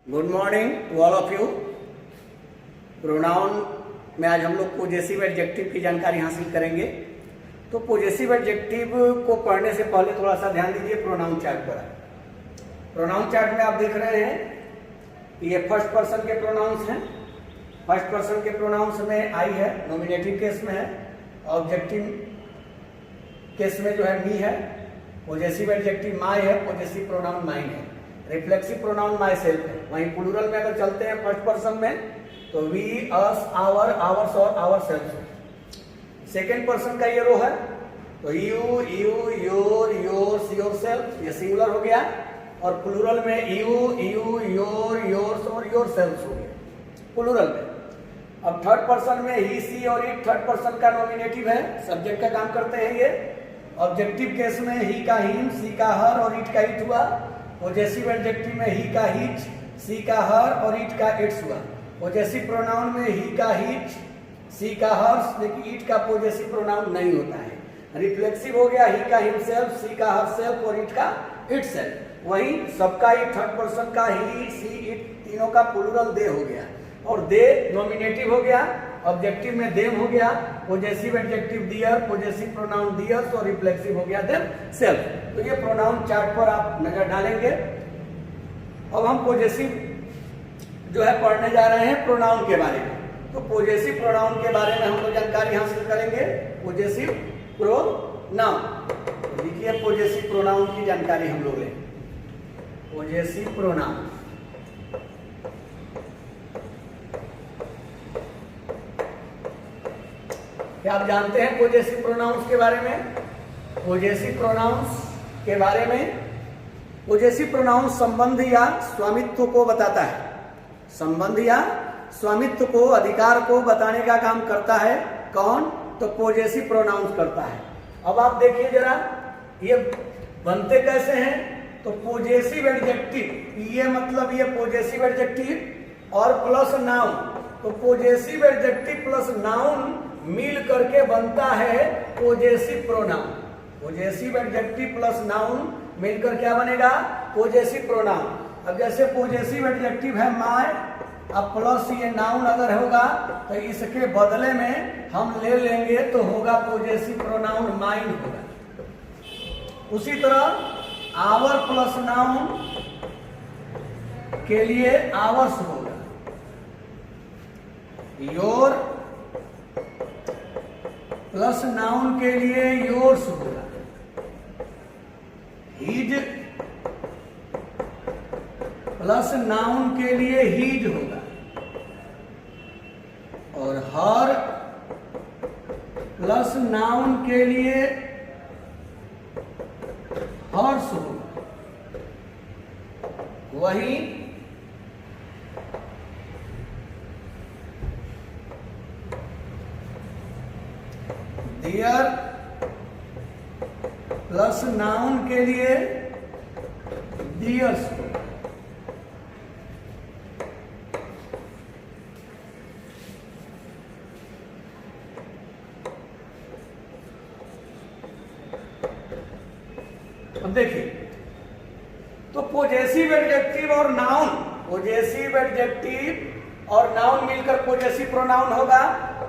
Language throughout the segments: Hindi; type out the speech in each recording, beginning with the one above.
Good morning to all of you. Pronoun में आज हम लोग पॉजेसिव एडजेक्टिव की जानकारी हासिल करेंगे। तो पॉजेसिव एडजेक्टिव को पढ़ने से पहले थोड़ा सा ध्यान दीजिए प्रोनाउन चार्ट पर। प्रोनाउन चार्ट में आप देख रहे हैं कि ये फर्स्ट पर्सन के प्रोनाउंस हैं। फर्स्ट पर्सन के प्रोनाउंस में आई है, नॉमिनेटिव केस में है, ऑब्जेक्टिव केस में जो है मी है, पॉजेसिव एडजेक्टिव माई है, पॉजेसिव प्रोनाउन माइन है, रिफ्लेक्सिव प्रोनाउन माई सेल्फ है। वहीं प्लूरल में अगर चलते हैं फर्स्ट पर्सन में तो वी, अस, आवर, आवर्स और आवर सेल्फ। सेकेंड पर्सन का ये रो है तो you, your, yours, your self, ये सिंगुलर हो गया। और प्लूरल में यू, योर, योर्स और योर सेल्फ हो गया प्लूरल में। अब थर्ड पर्सन में ही, सी और इट थर्ड पर्सन का नॉमिनेटिव है, सब्जेक्ट का काम करते हैं ये। ऑब्जेक्टिव केस में ही का हिम, सी का हर और इट का इट हुआ। पॉजेसिव एडजेक्टिव में ही का हिच, सी का हर और इट का इट्स हुआ। पॉजेसिव प्रोनाउन में ही का हिच, सी का हर्स, लेकिन इट का पॉजेसिव प्रोनाउन नहीं होता है। रिफ्लेक्सिव हो गया ही का हिमसेल्फ, सी का हर सेल्फ और इट का इट सेल्फ। वही सबका ही थर्ड पर्सन का ही, सी, इट तीनों का प्लूरल दे हो गया। और दे नॉमिनेटिव हो गया, ऑब्जेक्टिव में देम हो गया, पॉजेसिव एडजेक्टिव दियर, पॉजेसिव प्रोनाउन दियर्स और रिफ्लेक्सिव हो गया देम सेल्फ। तो ये प्रोनाउन चार्ट पर आप नजर डालेंगे। अब हम पॉजेसिव जो है पढ़ने जा रहे हैं प्रोनाउन के बारे में। तो पॉजेसिव प्रोनाउन के बारे में हम लोग जानकारी हासिल करेंगे। पॉजेसिव प्रोनाउन देखिए, पॉजेसिव प्रोनाउन की जानकारी हम लोग लें। पॉजेसिव प्रोनाउन क्या आप जानते हैं पॉजेसिव प्रोनाउंस के बारे में? पॉजेसिव प्रोनाउंस के बारे में, पॉजेसिव प्रोनाउंस संबंध या स्वामित्व को बताता है। संबंध या स्वामित्व को, अधिकार को बताने का काम करता है कौन? तो पॉजेसिव प्रोनाउंस करता है। अब आप देखिए जरा, ये बनते कैसे हैं? तो पॉजेसिव एडजेक्टिव, ये मतलब ये पॉजेसिव एडजेक्टिव और प्लस नाउन। तो पॉजेसिव एडजेक्टिव प्लस नाउन मिल करके बनता है possessive pronoun. Possessive adjective plus noun मिलकर क्या बनेगा? Possessive pronoun. अब जैसे पॉजेसिव एडजेक्टिव है माय, अब प्लस ये नाउन अगर होगा तो इसके बदले में हम ले लेंगे तो होगा पॉजेसिव प्रोनाउन माइन होगा। उसी तरह आवर प्लस नाउन के लिए आवर्स होगा, योर प्लस नाउन के लिए योर्स होगा, हिज प्लस नाउन के लिए हीज होगा, और हर प्लस नाउन के लिए हर्ष होगा। वही डियर प्लस नाउन के लिए डियर्स होगा। अब देखिए, तो पॉजेसिव एडजेक्टिव और नाउन, पॉजेसिव एडजेक्टिव और नाउन मिलकर पॉजेसिव प्रोनाउन होगा।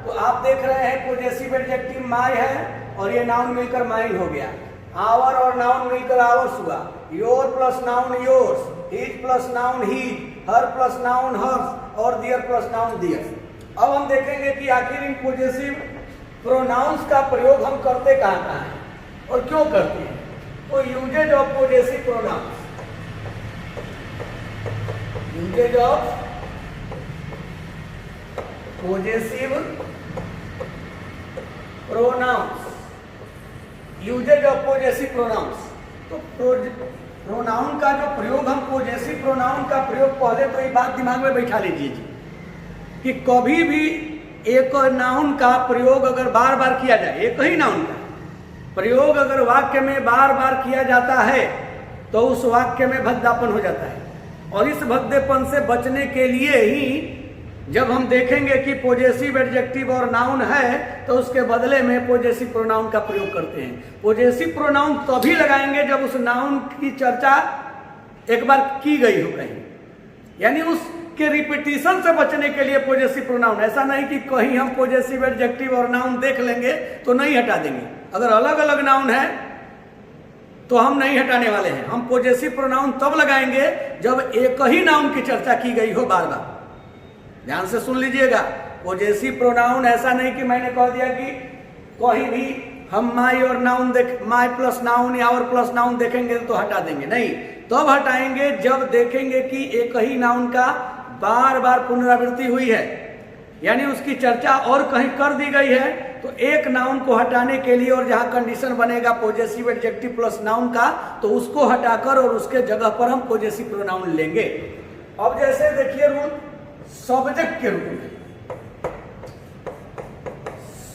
तो आप देख रहे हैं पॉजेसिव एडजेक्टिव माय है और ये नाउन मिलकर माइन हो गया। आवर और नाउन मिलकर आवर्स हुआ। Your plus noun yours, his plus noun his, her plus noun hers और दियर प्लस नाउन दियर्स। अब हम देखेंगे कि आखिर इन पॉजेसिव प्रोनाउंस का प्रयोग हम करते कहाँ हैं और क्यों करते हैं। तो usages of possessive pronouns, usages of possessive pronouns, usages of possessive pronouns. तो प्रोनाउन का जो प्रयोग, हम पॉजेसिव प्रोनाउन का प्रयोग पहले तो ये बात दिमाग में बैठा लीजिए कि कभी भी एक नाउन का प्रयोग अगर बार बार किया जाए, एक ही नाउन का प्रयोग अगर वाक्य में बार बार किया जाता है तो उस वाक्य में भद्दापन हो जाता है। और इस भद्देपन से बचने के लिए ही जब हम देखेंगे कि पॉजेसिव एडजेक्टिव और नाउन है तो उसके बदले में पॉजेसिव प्रोनाउन का प्रयोग करते हैं। पॉजेसिव प्रोनाउन तभी लगाएंगे जब उस नाउन की चर्चा एक बार की गई हो कहीं, यानी उसके रिपीटिशन से बचने के लिए पॉजेसिव प्रोनाउन। ऐसा नहीं कि कहीं हम पॉजेसिव एडजेक्टिव और नाउन देख लेंगे तो नहीं हटा देंगे। अगर अलग अलग नाउन है तो हम नहीं हटाने वाले हैं। हम पॉजेसिव प्रोनाउन तब लगाएंगे जब एक ही नाउन की चर्चा की गई हो बार बार। ध्यान से सुन लीजिएगा, पॉजेसिव प्रोनाउन ऐसा नहीं कि मैंने कह दिया कि कहीं भी हम माई और नाउन माई प्लस नाउन या और प्लस नाउन देखेंगे तो हटा देंगे, नहीं। तब हटाएंगे जब देखेंगे कि एक ही नाउन का बार बार पुनरावृत्ति हुई है, यानी उसकी चर्चा और कहीं कर दी गई है, तो एक नाउन को हटाने के लिए और जहां कंडीशन बनेगा पॉजेसिव एडजेक्टिव प्लस नाउन का, तो उसको हटाकर और उसके जगह पर हम पॉजेसिव प्रोनाउन लेंगे। अब जैसे देखिए रूल सब्जेक्ट के रूप में,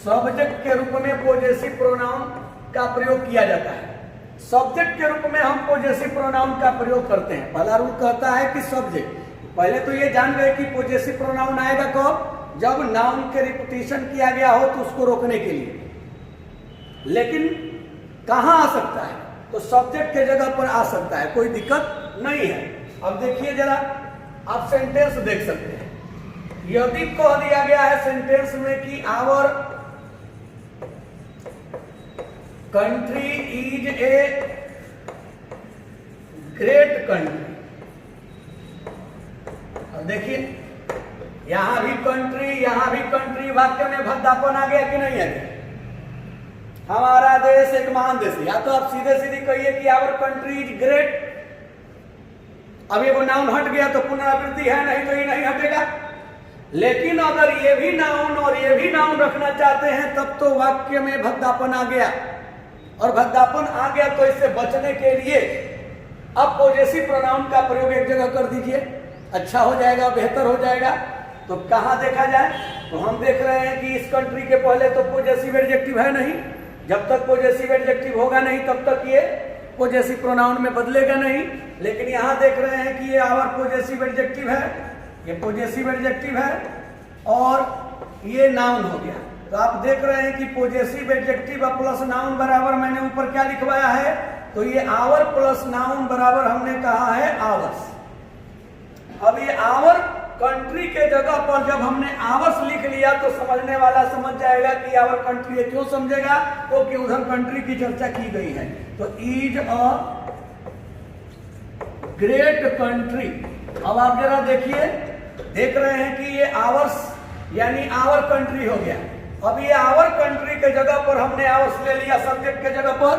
सब्जेक्ट के रूप में पॉजेसिव प्रोनाउन का प्रयोग किया जाता है। सब्जेक्ट के रूप में हम पॉजेसिव प्रोनाउन का प्रयोग करते हैं। पहला रूल कहता है कि सब्जेक्ट, पहले तो ये जान गए कि पॉजेसिव प्रोनाउन आएगा कब, जब नाउन के रिपीटिशन किया गया हो तो उसको रोकने के लिए। लेकिन कहां आ सकता है, तो सब्जेक्ट के जगह पर आ सकता है, कोई दिक्कत नहीं है। अब देखिए जरा, आप सेंटेंस देख सकते हैं। यदि कह दिया गया है सेंटेंस में कि our country is a great country, अब देखिए यहां भी कंट्री, यहां भी कंट्री, वाक्य में भद्दापन आ गया कि नहीं आ गया। हमारा देश एक महान देश है, या तो आप सीधे सीधे कहिए कि आवर कंट्री इज ग्रेट। अब ये वो नाउन हट गया तो पुनरावृत्ति है, नहीं तो ये नहीं हटेगा। लेकिन अगर ये भी नाउन और ये भी नाउन रखना चाहते हैं तब तो वाक्य में भद्दापन आ गया, और भद्दापन आ गया तो इससे बचने के लिए अब पॉजेसिव प्रोनाउन का प्रयोग एक जगह कर दीजिए, अच्छा हो जाएगा, बेहतर हो जाएगा। तो कहां देखा जाए, तो हम देख रहे हैं कि इस कंट्री के पहले तो पॉजेसिव एडजेक्टिव है नहीं। जब तक पॉजेसिव एडजेक्टिव होगा नहीं तब तक ये पॉजेसिव प्रोनाउन में बदलेगा नहीं। लेकिन यहां देख रहे हैं कि ये आवर पॉजेसिव एडजेक्टिव है, ये पॉजेसिव एडजेक्टिव है और ये नाउन हो गया। तो आप देख रहे हैं कि पॉजेसिव एडजेक्टिव प्लस नाउन बराबर, मैंने ऊपर क्या लिखवाया है, तो ये आवर प्लस नाउन बराबर हमने कहा है आवर्स। अब ये आवर कंट्री के जगह पर जब हमने आवर्स लिख लिया तो समझने वाला समझ जाएगा कि आवर कंट्री, क्यों समझेगा, क्योंकि उधर कंट्री की चर्चा की गई है। तो इज अ ग्रेट कंट्री। अब आप जरा देखिए, देख रहे हैं कि ये आवर्स यानी आवर कंट्री हो गया। अब ये आवर कंट्री के जगह पर हमने आवर्स ले लिया सब्जेक्ट के जगह पर,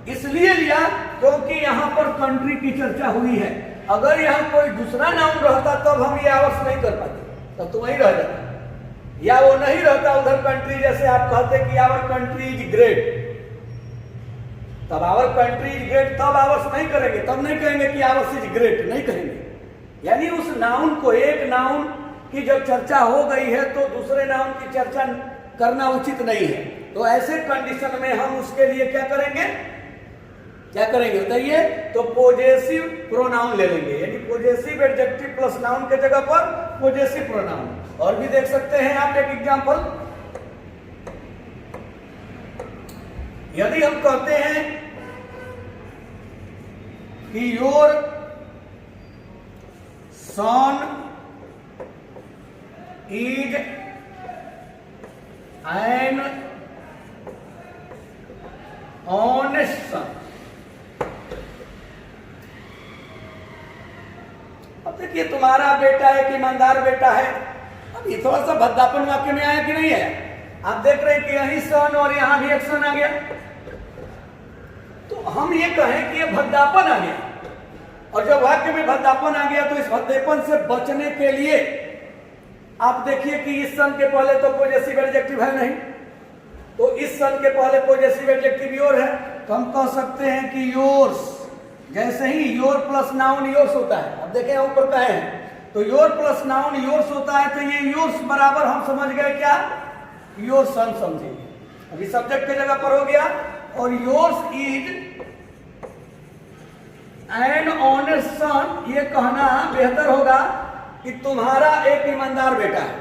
इसलिए लिया क्योंकि यहां पर कंट्री की चर्चा हुई है। अगर यहां कोई दूसरा नाउन रहता तब हम ये आवर्स नहीं कर पाते, तब तो वही रह जाता, या वो नहीं रहता उधर कंट्री। जैसे आप कहते कि आवर कंट्री इज ग्रेट, तब आवर कंट्री इज ग्रेट, तब आवर्स नहीं करेंगे, तब नहीं कहेंगे कि आवर्स इज ग्रेट, नहीं कहेंगे। यानी उस नाउन को, एक नाउन की जब चर्चा हो गई है तो दूसरे नाउन की चर्चा करना उचित नहीं है। तो ऐसे कंडीशन में हम उसके लिए क्या करेंगे, क्या करेंगे बताइए, तो पॉजेसिव प्रोनाउन ले लेंगे, यानी पॉजेसिव एडजेक्टिव प्लस नाउन के जगह पर पॉजेसिव प्रोनाउन। और भी देख सकते हैं आप एक एग्जांपल, यदि हम कहते हैं कि your son is an honest son. अब देखिए, तुम्हारा बेटा एक ईमानदार बेटा है। अब ये थोड़ा सा भद्दापन वाक्य में आया कि नहीं है। आप देख रहे हैं कि यही सन और यहां भी एक सन आ गया, तो हम ये कहें कि ये भद्दापन आ गया। और जब वाक्य में भद्दापन आ गया तो इस भद्देपन से बचने के लिए आप देखिए कि इस सन के पहले तो पॉजेसिव एडजेक्टिव है नहीं, तो इस सन के पहले पॉजेसिव एडजेक्टिव योर है, तो हम कह सकते हैं कि योर्स। जैसे ही योर प्लस नाउन योर्स होता है, अब देखें ऊपर कहे हैं, तो योर प्लस नाउन योर्स होता है, तो ये योर्स बराबर हम समझ गए क्या, योर सन समझेंगे। अभी सब्जेक्ट की जगह पर हो गया, और योर्स इज एन ऑनेस्ट सन, ये कहना बेहतर होगा कि तुम्हारा एक ईमानदार बेटा है,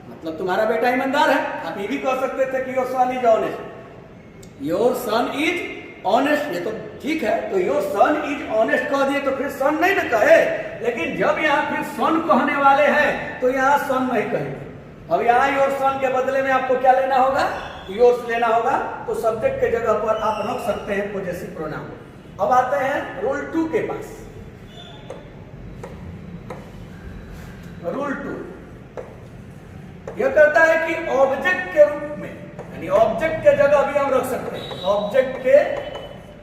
मतलब तुम्हारा बेटा ईमानदार है। आप ये भी कह सकते थे कि your son is honest, your son is honest, ये तो ठीक है, तो योर सन इज ऑनेस्ट कह दिए तो फिर सन नहीं ना कहे, लेकिन जब यहाँ फिर सन कहने वाले हैं तो यहाँ सन नहीं कहेंगे। अब यहाँ योर सन के बदले में आपको क्या लेना होगा, योर्स लेना होगा, तो सब्जेक्ट के जगह पर आप रख सकते हैं पॉजेसिव प्रोनाउन। अब आते हैं रूल 2 के पास। रूल 2 यह कहता है कि ऑब्जेक्ट के रूप में, यानी ऑब्जेक्ट के जगह भी हम रख सकते हैं, ऑब्जेक्ट के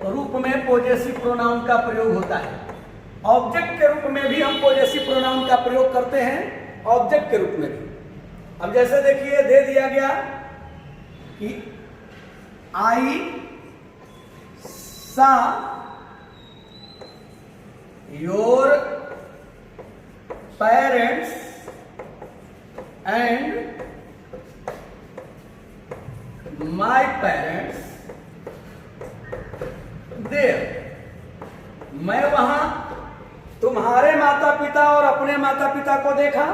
रूप में पॉजेसिव प्रोनाउन का प्रयोग होता है। ऑब्जेक्ट के रूप में भी हम पॉजेसिव प्रोनाउन का प्रयोग करते हैं, ऑब्जेक्ट के रूप में भी। अब जैसे देखिए दे दिया गया कि I saw your parents and my parents there. मैं वहां तुम्हारे माता पिता और अपने माता पिता को देखा।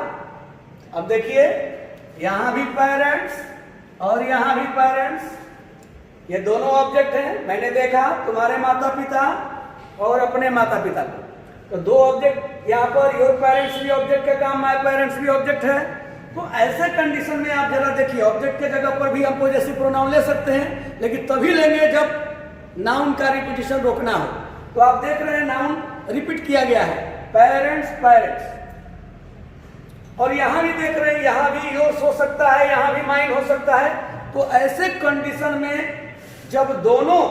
अब देखिए यहां भी पेरेंट्स और यहां भी पेरेंट्स, ये दोनों ऑब्जेक्ट हैं। मैंने देखा तुम्हारे माता पिता और अपने माता पिता को, तो दो ऑब्जेक्ट यहाँ पर, योर पेरेंट्स भी ऑब्जेक्ट का काम, माय पेरेंट्स भी ऑब्जेक्ट है। तो ऐसे कंडीशन में आप जरा देखिए, ऑब्जेक्ट के जगह पर भी हम पॉजेसिव प्रोनाउन ले सकते हैं, लेकिन तभी लेंगे जब नाउन का रिपीटिशन रोकना हो। तो आप देख रहे हैं नाउन रिपीट किया गया है, पेरेंट्स पेरेंट्स, और यहां भी देख रहे हैं यहां भी योर्स हो सकता है, यहां भी माइन हो सकता है। तो ऐसे कंडीशन में जब दोनों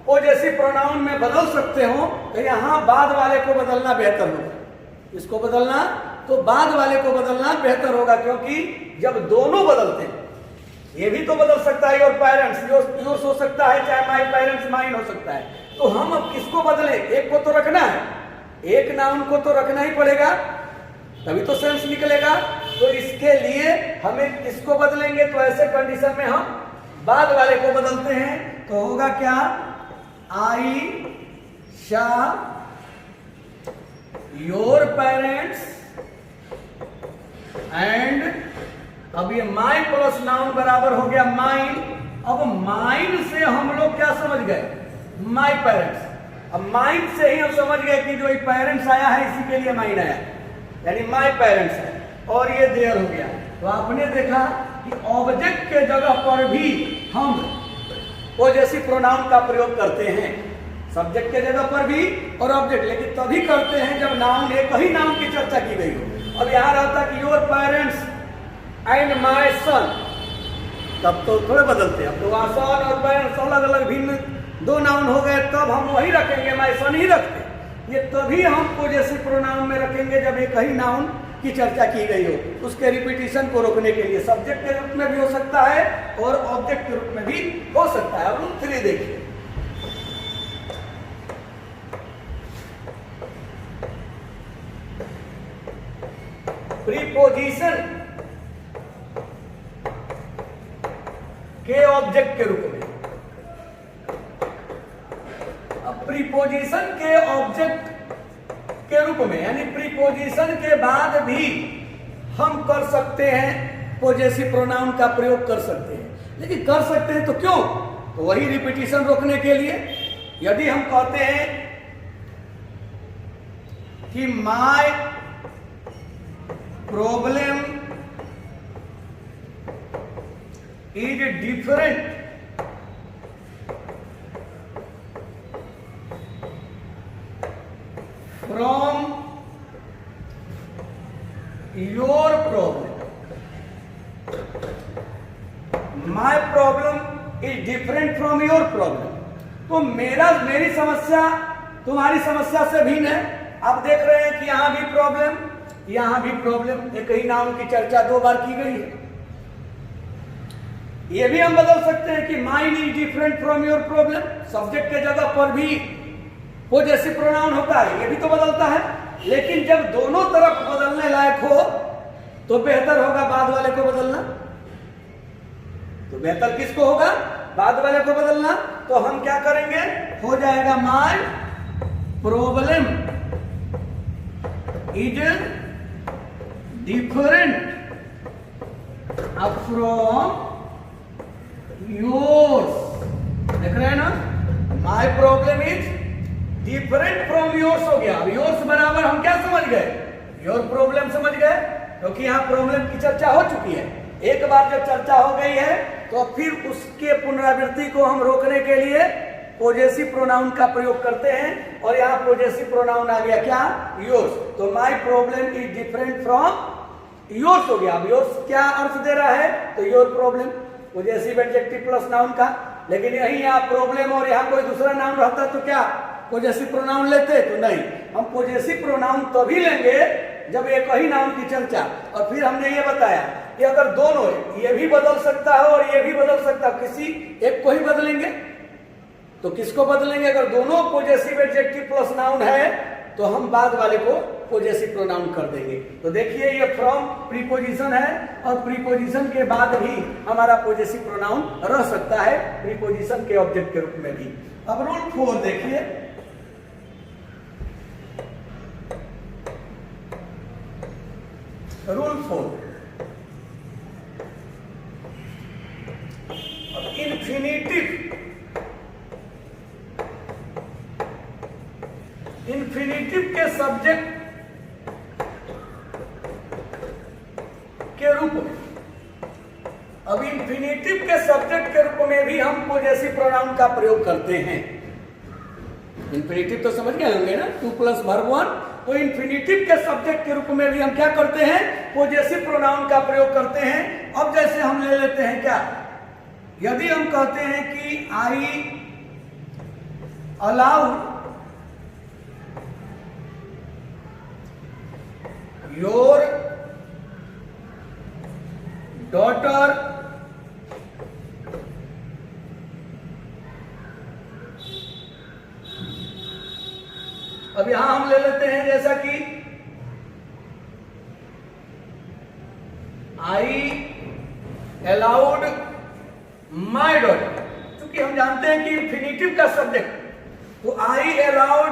पॉजेसिव प्रोनाउन में बदल सकते हो तो यहां बाद वाले को बदलना बेहतर होगा। इसको बदलना तो बाद वाले को बदलना बेहतर होगा, क्योंकि जब दोनों बदलते हैं, ये भी तो बदल सकता है, योर पेरेंट्स योर्स हो सकता है, चाहे माय पेरेंट्स माइन हो सकता है। तो हम अब किसको बदले, एक को तो रखना है, एक नाउन को तो रखना ही पड़ेगा, तभी तो सेंस निकलेगा। तो इसके लिए हमें किसको बदलेंगे, तो ऐसे कंडीशन में हम बाद वाले को बदलते हैं। तो होगा क्या, आई शा योर पेरेंट्स एंड, अब ये माई प्लस नाउन बराबर हो गया माइन। अब माइन से हम लोग क्या समझ गए, माई पेरेंट्स। अब माइन से ही हम समझ गए कि जो ये पेरेंट्स आया है इसी के लिए माइन आया, यानी माई पेरेंट्स है, और ये देयर हो गया। तो आपने देखा कि ऑब्जेक्ट के जगह पर भी हम पॉजेसिव प्रोनाउन का प्रयोग करते हैं, सब्जेक्ट के जगह पर भी और ऑब्जेक्ट, लेकिन तभी करते हैं जब नाउन, एक ही नाउन की चर्चा की गई हो। अब यहां रहता कि योर पेरेंट्स एंड माई सन, तब तो थोड़े बदलते हैं। अब तो वहां सन और पेरेंट्स अलग अलग भिन्न दो नाउन हो गए, तब हम वही रखेंगे, माई सन ही रखते। ये तभी हम पॉजेसिव प्रोनाउन में रखेंगे जब एक ही नाउन की चर्चा की गई हो, उसके रिपीटिशन को रोकने के लिए। सब्जेक्ट के रूप में भी हो सकता है और ऑब्जेक्ट के रूप में भी हो सकता है। अब रूल 3 देखिए, प्रीपोजिशन के ऑब्जेक्ट के रूप में। अब प्रीपोजिशन के ऑब्जेक्ट के रूप में, यानी प्रीपोजिशन के बाद भी हम कर सकते हैं, पॉजेसिव प्रोनाउन का प्रयोग कर सकते हैं। लेकिन कर सकते हैं तो क्यों, तो वही रिपीटिशन रोकने के लिए। यदि हम कहते हैं कि my problem is different from your problem, my problem is different from your problem. तो मेरी समस्या तुम्हारी समस्या से भिन्न है। आप देख रहे हैं कि यहां भी प्रॉब्लम, यहां भी प्रॉब्लम, एक ही नाउन की चर्चा 2 बार की गई है। ये भी हम बदल सकते हैं कि mine is different from your problem, subject के जगह पर भी पॉजेसिव प्रोनाउन होता है, ये भी तो बदलता है। लेकिन जब दोनों तरफ बदलने लायक हो तो बेहतर होगा बाद वाले को बदलना। तो बेहतर किसको होगा, बाद वाले को बदलना। तो हम क्या करेंगे, हो जाएगा my problem is different from yours. देख रहे हैं ना, my problem is different from yours हो गया। अब योर्स बराबर हम क्या समझ गए, योर प्रॉब्लम समझ गए, क्योंकि यहाँ प्रॉब्लम की चर्चा हो चुकी है। एक बार जब चर्चा हो गई है तो फिर उसके पुनरावृत्ति को हम रोकने के लिए पोजेसिव प्रोनाउन का प्रयोग करते हैं, और यहाँ पोजेसिव प्रोनाउन आ गया क्या, योर्स। तो my problem is different from yours हो गया। अब योर्स क्या अर्थ दे रहा है, तो your problem possessive adjective plus noun का। लेकिन यही यहाँ प्रॉब्लम और यहाँ कोई दूसरा नाउन रहता तो क्या पोजेसिव प्रोनाउन लेते, तो नहीं। हम पोजेसिव प्रोनाउन तभी लेंगे जब एक ही नाउन की चर्चा। और फिर हमने ये बताया कि अगर दोनों, ये भी बदल सकता है और ये भी बदल सकता है, किसी एक को ही बदलेंगे तो किसको बदलेंगे। अगर दोनों पोजेसिव एडजेक्टिव प्लस नाउन है तो हम बाद वाले को पोजेसिव प्रोनाउन कर देंगे। तो देखिए ये फ्रॉम प्रीपोजिशन है, और प्रीपोजिशन के बाद भी हमारा पोजेसिव प्रोनाउन रह सकता है, प्रीपोजिशन के ऑब्जेक्ट के रूप में भी। अब रूल 4 देखिए, रूल 4, इन्फिनिटिव के सब्जेक्ट के रूप में, अब इन्फिनिटिव के सब्जेक्ट के रूप में भी हम पोजेसिव प्रोनाउन का प्रयोग करते हैं। इन्फिनिटिव तो समझ गए होंगे ना, 2 + वर्ब 1। तो इन्फिनिटिव के सब्जेक्ट के रूप में भी हम क्या करते हैं, पोजेसिव प्रोनाउन का प्रयोग करते हैं। अब जैसे हम ले लेते हैं क्या, यदि हम कहते हैं कि आई अलाउ योर डॉटर अब यहां हम ले लेते हैं जैसा कि आई अलाउड माई डॉटर, क्योंकि हम जानते हैं कि इन्फिनिटिव का सब्जेक्ट, तो आई अलाउड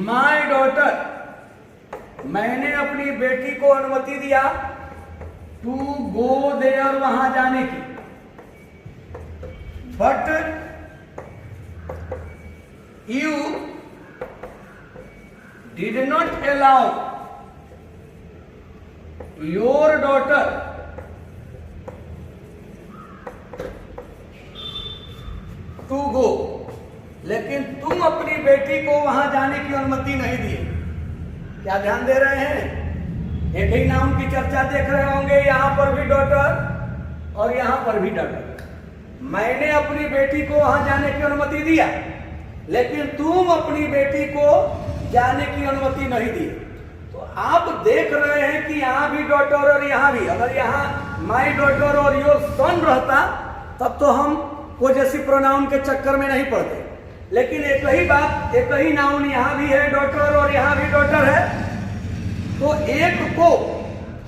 माई डॉटर, मैंने अपनी बेटी को अनुमति दिया टू गो देयर, वहां जाने की। But you did not allow your daughter to go, लेकिन तुम अपनी बेटी को वहां जाने की अनुमति नहीं दी। क्या ध्यान दे रहे हैं, एक ही नाउन की चर्चा देख रहे होंगे, यहां पर भी डॉटर और यहां पर भी डॉटर। मैंने अपनी बेटी को वहां जाने की अनुमति दिया, लेकिन तुम अपनी बेटी को जाने की अनुमति नहीं दी। तो आप देख रहे हैं कि यहां भी डॉटर और यहां भी, अगर यहां माई डॉटर और योर सन रहता तब तो हम पोजेसिव प्रोनाउन के चक्कर में नहीं पड़ते। लेकिन एक ही बात, एक ही नाउन यहां भी है डॉटर और यहां भी डॉटर है, तो एक को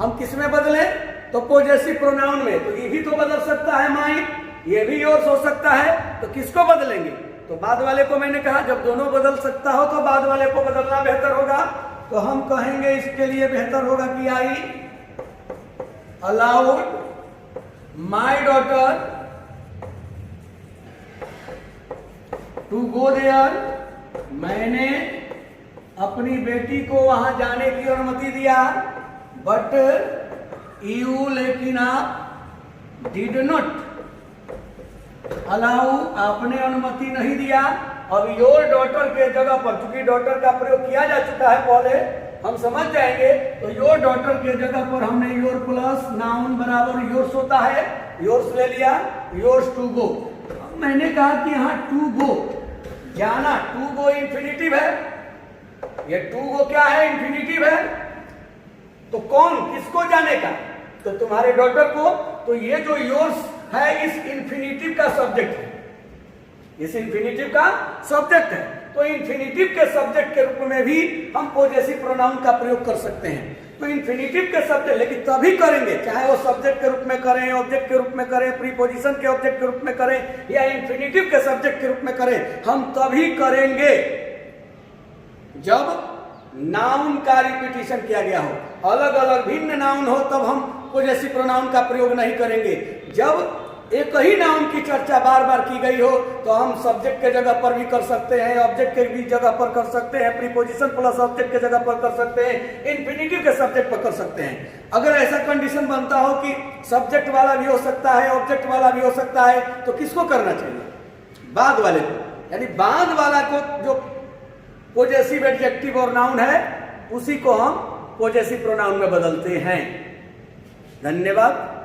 हम किस में बदले, तो पोजेसिव प्रोनाउन में। तो ये भी तो बदल सकता है माई, ये भी योर्स हो सकता है, तो किसको बदलेंगे, तो बाद वाले को। मैंने कहा जब दोनों बदल सकता हो तो बाद वाले को बदलना बेहतर होगा। तो हम कहेंगे इसके लिए बेहतर होगा कि I allowed my daughter to go there, मैंने अपनी बेटी को वहां जाने की अनुमति दिया। बट यू, लेकिन आप, डिड नॉट अलाउ, आपने अनुमति नहीं दिया। अब योर डॉटर के जगह पर, चूंकि डॉटर का प्रयोग किया जा चुका है पहले, हम समझ जाएंगे, तो योर डॉटर के जगह पर हमने योर प्लस नाउन बराबर योर्स होता है, योर्स ले लिया, योर्स टू गो। मैंने कहा कि यहाँ टू गो, जाना, टू गो इंफिनिटिव है, ये टू गो क्या है, इंफिनिटिव है। तो कौन, किसको जाने का, तो तुम्हारे डॉटर को। तो ये जो योर्स है इस इंफिनिटिव का सब्जेक्ट है, इस इंफिनिटिव का सब्जेक्ट है। तो इंफिनिटिव के सब्जेक्ट के रूप में भी हम पोजेसिव प्रोनाउन का प्रयोग कर सकते हैं। तो इंफिनिटिव के सब्जेक्ट, लेकिन तभी करेंगे, चाहे वो सब्जेक्ट के रूप में करें, ऑब्जेक्ट के रूप में करें, प्रीपोजिशन के ऑब्जेक्ट के रूप में करें, या इंफिनिटिव के सब्जेक्ट के रूप में करें, हम तभी करेंगे जब नाउन का रिपीटिशन किया गया हो। अलग अलग भिन्न नाउन हो तब हम पोजेसिव प्रोनाउन का प्रयोग नहीं करेंगे। जब एक ही नाउन की चर्चा बार बार की गई हो तो हम सब्जेक्ट के जगह पर भी कर सकते हैं, ऑब्जेक्ट के भी जगह पर कर सकते हैं, प्रीपोजिशन प्लस ऑब्जेक्ट के जगह पर कर सकते हैं, इन्फिनिटिव के सब्जेक्ट पर कर सकते हैं। अगर ऐसा कंडीशन बनता हो कि सब्जेक्ट वाला भी हो सकता है, ऑब्जेक्ट वाला भी हो सकता है, तो किसको करना चाहिए? बाद वाले को, यानी बाद वाला को जो पोजेसिव एडजेक्टिव और नाउन है उसी को हम पोजेसिव प्रोनाउन में बदलते हैं। धन्यवाद।